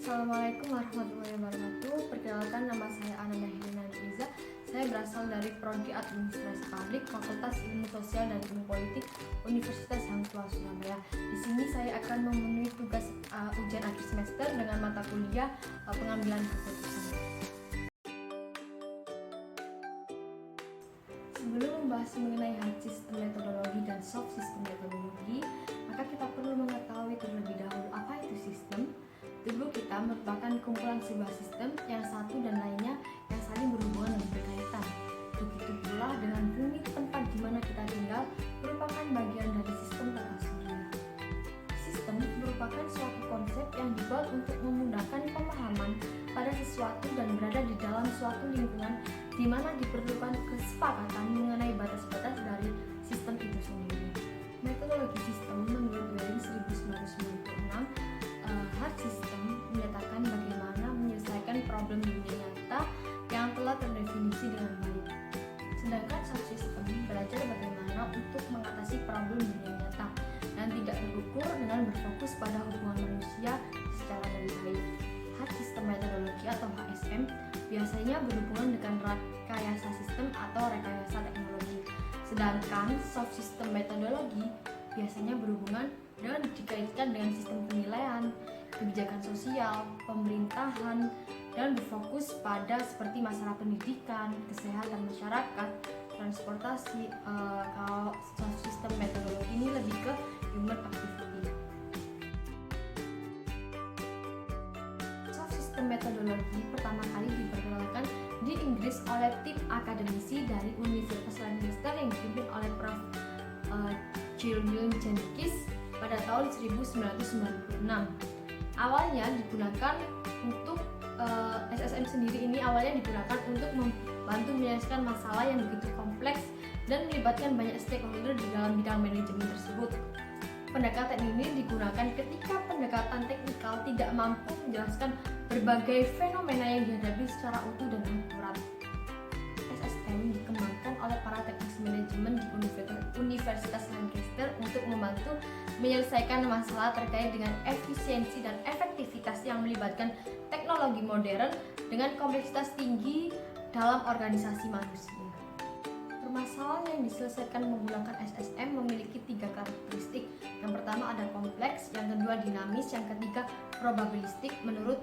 Assalamualaikum warahmatullahi wabarakatuh. Perkenalkan, nama saya Ananda Helena Riza. Saya berasal dari Prodi Administrasi Publik, Fakultas Ilmu Sosial dan Ilmu Politik, Universitas Hang Tuah Surabaya. Di sini saya akan memenuhi tugas ujian akhir semester dengan mata kuliah pengambilan keputusan. Sebelum membahas mengenai hard system metodologi dan soft system metodologi, maka kita perlu mengetahui terlebih dahulu apa itu sistem. Tubuh kita merupakan kumpulan sebuah sistem yang satu dan lainnya yang saling berhubungan dan berkaitan. Begitu pula dengan bumi, tempat di mana kita tinggal, merupakan bagian dari sistem tata surya. Sistem merupakan suatu konsep yang dibuat untuk memudahkan pemahaman pada sesuatu dan berada di dalam suatu lingkungan di mana diperlukan kesepakatan mengenai batas-batas dari sistem itu sendiri. Metodologi sistem menurut Weyl 1996, hard system menyatakan bagaimana menyelesaikan problem dunia nyata yang telah terdefinisi dengan baik. Sedangkan soft system belajar bagaimana untuk mengatasi problem dunia nyata dan tidak terukur dengan berfokus pada hubungan manusia secara lebih baik. Hard system metodologi atau HSM biasanya berhubungan dengan rekayasa sistem atau rekayasa teknologi. Sedangkan soft system metodologi biasanya berhubungan dengan dikaitkan dengan sistem penilaian, kebijakan sosial, pemerintahan, dan berfokus pada seperti masalah pendidikan, kesehatan masyarakat, transportasi. Kalau soft system metodologi ini lebih ke human activity. Soft system metodologi pertama kali diperkenalkan di Inggris oleh tim akademisi dari Universitas Lancaster yang dipimpin oleh Prof. Julian Jendkins pada tahun 1996. Awalnya digunakan untuk SSM sendiri ini awalnya digunakan untuk membantu menyelesaikan masalah yang begitu kompleks dan melibatkan banyak stakeholder di dalam bidang manajemen tersebut. Pendekatan ini digunakan ketika pendekatan teknikal tidak mampu menjelaskan berbagai fenomena yang dihadapi secara utuh dan akurat. SSM dikembangkan oleh para teknisi manajemen di Universitas Lancaster untuk membantu menyelesaikan masalah terkait dengan efisiensi dan efektivitas yang melibatkan teknologi modern dengan kompleksitas tinggi dalam organisasi manusia. Permasalahan yang diselesaikan menggunakan SSM memiliki 3 karakteristik. Yang pertama ada kompleks, yang kedua dinamis, yang ketiga probabilistik menurut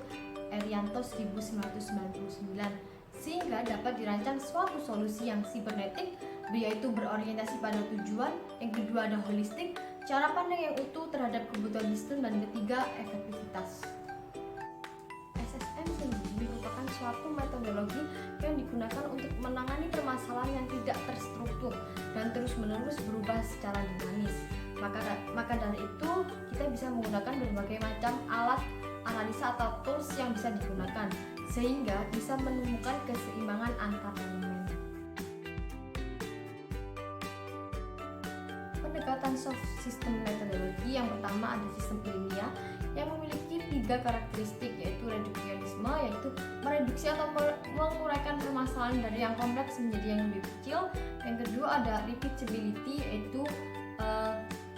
Erianto 1999, sehingga dapat dirancang suatu solusi yang sibernetik, yaitu berorientasi pada tujuan, yang kedua ada holistik, cara pandang yang utuh terhadap kebutuhan sistem, dan ketiga efektivitas. SSM sendiri merupakan suatu metodologi yang digunakan untuk menangani permasalahan yang tidak terstruktur dan terus-menerus berubah secara dinamis. Maka dari itu kita bisa menggunakan berbagai macam alat analisa atau tools yang bisa digunakan sehingga bisa menemukan keseimbangan antar elemen. Pendekatan soft system metodologi yang pertama ada sistem ilmiah yang memiliki 3 karakteristik, yaitu reduksionisme, yaitu mereduksi atau menguraikan permasalahan dari yang kompleks menjadi yang lebih kecil. Yang kedua ada repeatability, yaitu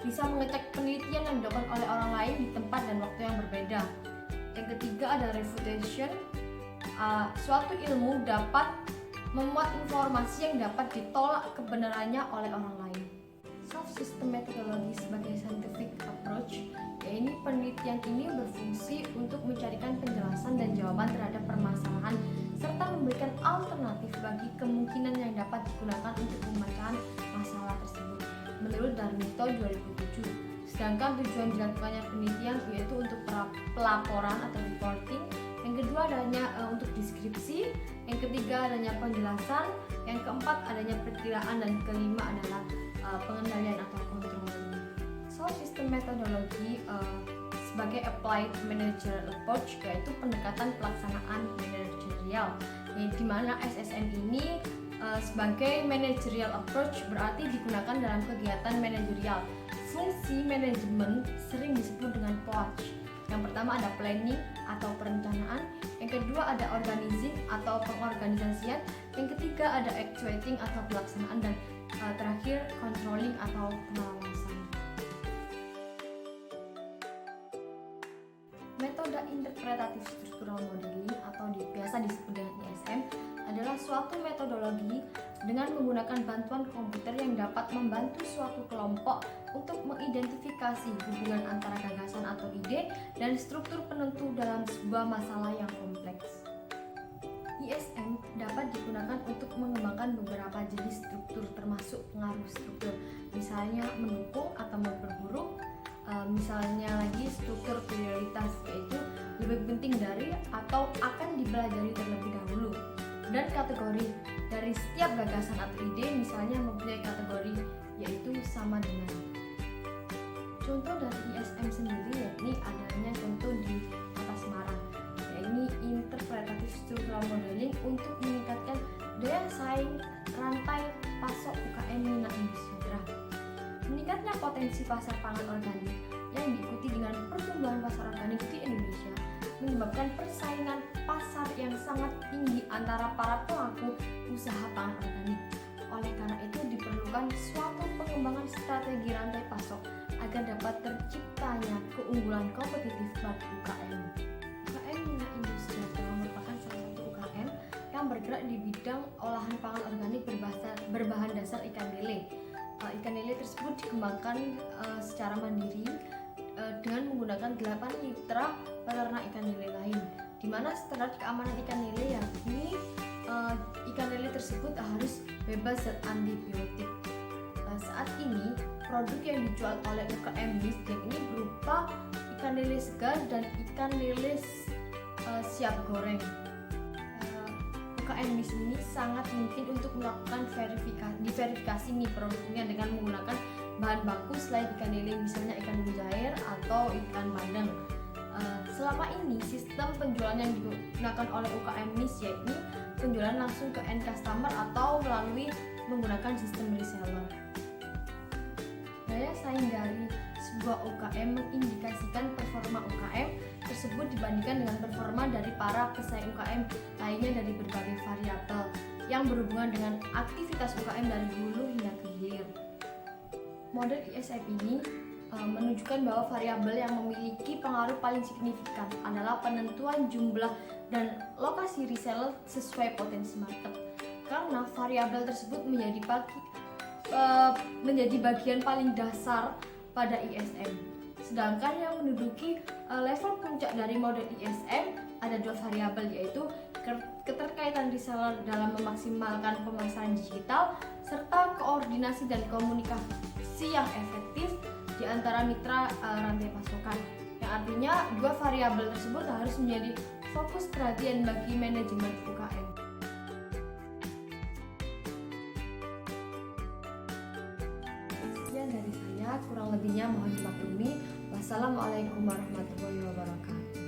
bisa mengecek penelitian yang dilakukan oleh orang lain di tempat dan waktu yang berbeda. Yang ketiga ada refutation, suatu ilmu dapat memuat informasi yang dapat ditolak kebenarannya oleh orang lain. Soft system methodology sebagai scientific approach, yaitu penelitian ini berfungsi untuk mencarikan penjelasan dan jawaban terhadap permasalahan serta memberikan alternatif bagi kemungkinan yang dapat digunakan untuk pemecahan masalah tersebut menurut Darmito 2007. Sedangkan tujuan dilakukannya penelitian yaitu untuk pelaporan atau reporting, yang kedua adanya untuk deskripsi, yang ketiga adanya penjelasan, yang keempat adanya perkiraan, dan kelima adalah pengendalian atau kontrol. Soft system methodology sebagai applied managerial approach, yaitu pendekatan pelaksanaan manajerial, di mana SSM ini sebagai managerial approach berarti digunakan dalam kegiatan manajerial. Fungsi manajemen sering disebut dengan POAC. Yang pertama ada planning atau perencanaan, yang kedua ada organizing atau pengorganisasian, yang ketiga ada actuating atau pelaksanaan, dan terakhir controlling atau pengawasan. Metode Interpretative Structural Modeling atau biasa disebut dengan ISM adalah suatu metodologi dengan menggunakan bantuan komputer yang dapat membantu suatu kelompok untuk mengidentifikasi hubungan antara gagasan atau ide dan struktur penentu dalam sebuah masalah yang kompleks. ISM dapat digunakan untuk mengembangkan beberapa jenis struktur termasuk pengaruh struktur, misalnya mendukung atau memperburuk, misalnya lagi struktur prioritas, yaitu lebih penting dari atau akan dipelajari terlebih dahulu, dan kategori dari setiap gagasan atau ide, misalnya mempunyai kategori yaitu sama dengan. Contoh dari ISM sendiri yakni adanya contoh di Kota Semarang, yakni Interpretative Structural Modeling untuk meningkatkan daya saing rantai pasok UKM minat industri beras. Meningkatnya potensi pasar pangan organik yang diikuti dengan pertumbuhan pasar organik di Indonesia menyebabkan persaingan pasar yang sangat tinggi antara para pelaku usaha pangan organik. Oleh karena itu diperlukan suatu pengembangan strategi rantai pasok agar dapat terciptanya keunggulan kompetitif bagi UKM. UKM minat industri merupakan salah satu UKM yang bergerak di bidang olahan pangan organik berbahan dasar ikan lele. Ikan lele tersebut dikembangkan secara mandiri dengan menggunakan 8 mitra peternak ikan lele lain, di mana standar keamanan ikan lele yakni ikan lele tersebut harus bebas zat antibiotik. Saat ini produk yang dijual oleh UKM MIS ini berupa ikan lele segar dan ikan lele siap goreng. UKM MIS ini sangat mungkin untuk melakukan diverifikasi nih produknya dengan menggunakan bahan baku selain ikan lele, misalnya ikan mujair atau ikan bandeng. Selama ini sistem penjualan yang digunakan oleh UKM MIS yakni penjualan langsung ke end customer atau melalui menggunakan sistem reseller. Daya saing dari sebuah UKM mengindikasikan performa UKM tersebut dibandingkan dengan performa dari para pesaing UKM lainnya dari berbagai variabel yang berhubungan dengan aktivitas UKM dari hulu hingga ke hilir. Model ISM ini menunjukkan bahwa variabel yang memiliki pengaruh paling signifikan adalah penentuan jumlah dan lokasi reseller sesuai potensi market, karena variabel tersebut menjadi bagian paling dasar pada ISM. Sedangkan yang menduduki level puncak dari model ISM ada 2 variabel, yaitu keterkaitan reseller dalam memaksimalkan pemasaran digital serta koordinasi dan komunikasi yang efektif di antara mitra rantai pasokan. Yang artinya 2 variabel tersebut harus menjadi fokus perhatian bagi manajemen UKM. Sekian dari saya, kurang lebihnya mohon dimaklumi. Wassalamualaikum warahmatullahi wabarakatuh.